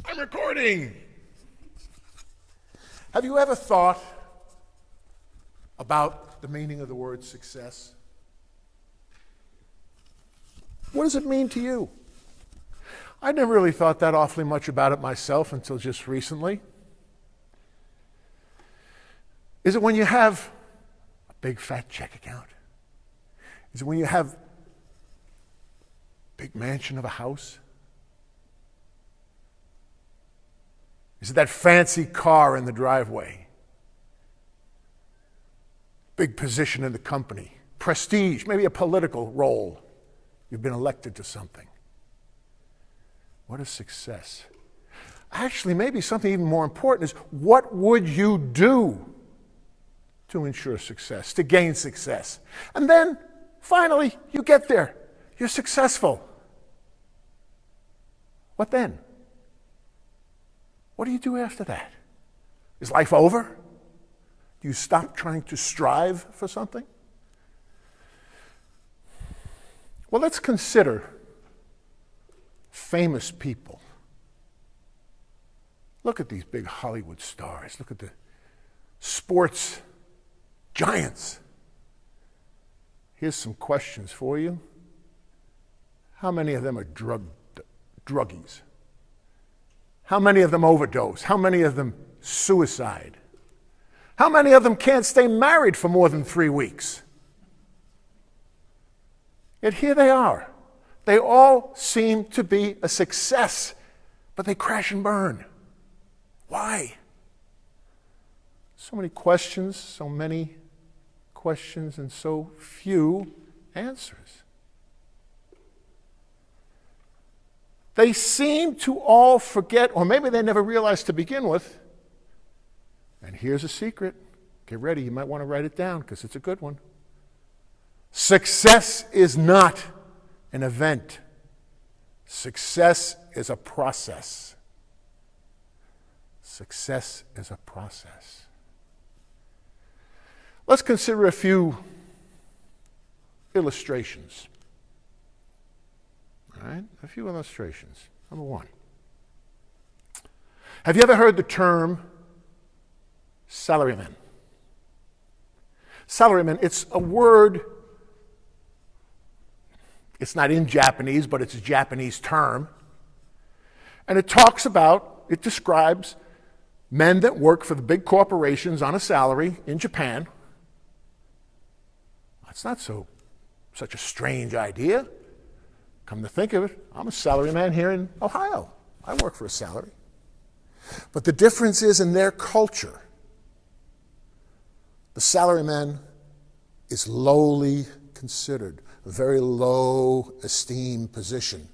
I'm recording. Have you ever thought about the meaning of the word success? What does it mean to you? I never really thought that awfully much about it myself until just recently. Is it when you have a big fat check account? Is it when you have a big mansion of a house? Is it that fancy car in the driveway? Big position in the company, prestige, maybe a political role. You've been elected to something. What is success? Actually, maybe something even more important is, what would you do to ensure success, to gain success? And then, finally, you get there. You're successful. What then? What do you do after that? Is life over? Do you stop trying to strive for something? Well, let's consider famous people. Look at these big Hollywood stars. Look at the sports giants. Here's some questions for you. How many of them are druggies? How many of them overdose? How many of them suicide? How many of them can't stay married for more than 3 weeks? Yet here they are. They all seem to be a success, but they crash and burn. Why? So many questions and so few answers. They seem to all forget, or maybe they never realized to begin with. And here's a secret. Get ready, you might want to write it down because it's a good one. Success is not an event. Success is a process. Success is a process. Let's consider a few illustrations. All right, a few illustrations. Number one. Have you ever heard the term salaryman? Salaryman, it's a word, it's not in Japanese, but it's a Japanese term. And it describes men that work for the big corporations on a salary in Japan. It's not such a strange idea. Come to think of it, I'm a salaryman here in Ohio. I work for a salary. But the difference is in their culture. The salaryman is lowly considered, a very low esteemed position.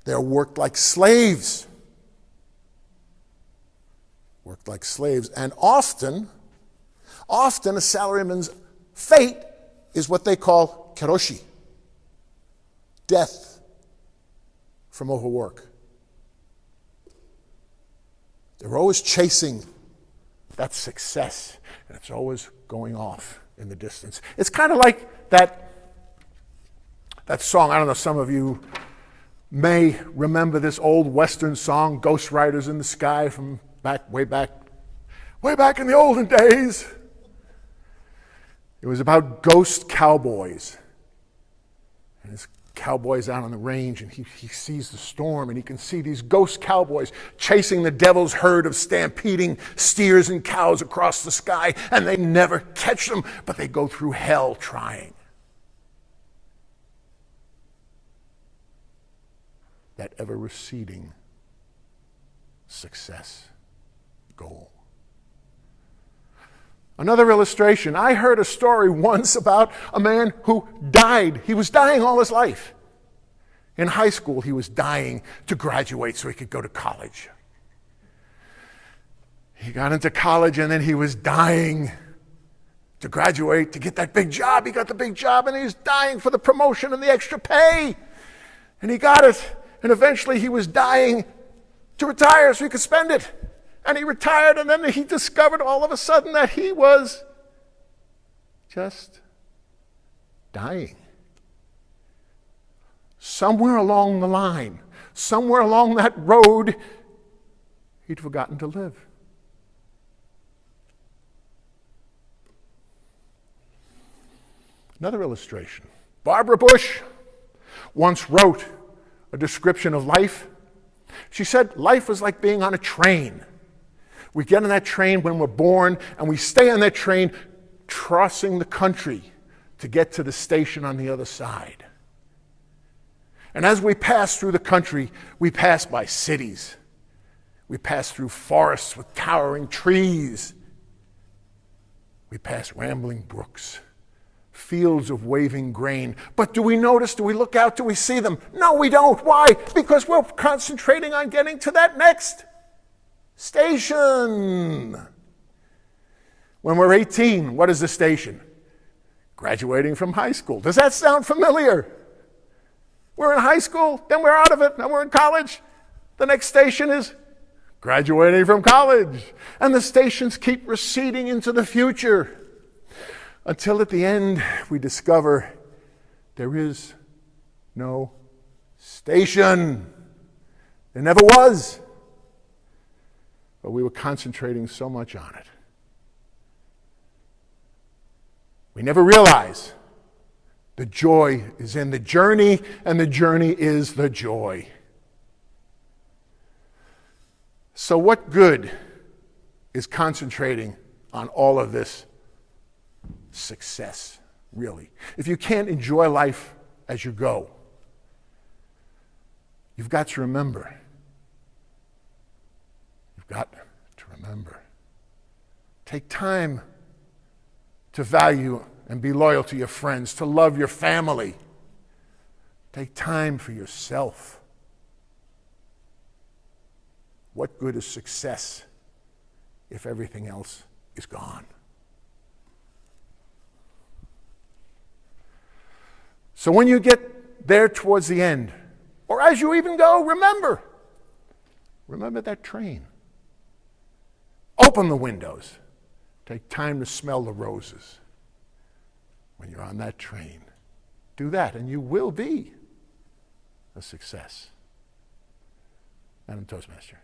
They're worked like slaves. Worked like slaves. And often a salaryman's fate is what they call keroshi, death from overwork. They're always chasing that success, and it's always going off in the distance. It's kind of like that song. I don't know, some of you may remember this old Western song, Ghost Riders in the Sky, from way back in the olden days. It was about ghost cowboys. And this cowboy's out on the range, and he sees the storm, and he can see these ghost cowboys chasing the devil's herd of stampeding steers and cows across the sky, and they never catch them, but they go through hell trying. That ever-receding success goal. Another illustration. I heard a story once about a man who died. He was dying all his life. In high school, he was dying to graduate so he could go to college. He got into college, and then he was dying to graduate to get that big job. He got the big job, and he's dying for the promotion and the extra pay. And he got it. And eventually he was dying to retire so he could spend it. And he retired, and then he discovered all of a sudden that he was just dying. Somewhere along the line, somewhere along that road, he'd forgotten to live. Another illustration. Barbara Bush once wrote a description of life. She said life was like being on a train. We get on that train when we're born, and we stay on that train crossing the country to get to the station on the other side. And as we pass through the country, we pass by cities. We pass through forests with towering trees. We pass rambling brooks, fields of waving grain. But do we notice? Do we look out? Do we see them? No, we don't. Why? Because we're concentrating on getting to that next station. When we're 18, what is the station? Graduating from high school. Does that sound familiar? We're in high school, then we're out of it, then we're in college. The next station is graduating from college. And the stations keep receding into the future until at the end we discover there is no station. There never was. But we were concentrating so much on it. We never realize the joy is in the journey, and the journey is the joy. So what good is concentrating on all of this success, really? If you can't enjoy life as you go, you've got to remember. You've got to remember. Take time to value and be loyal to your friends, to love your family. Take time for yourself. What good is success if everything else is gone? So when you get there towards the end, or as you even go, remember that train. Open the windows. Take time to smell the roses when you're on that train. Do that, and you will be a success. Madam Toastmaster.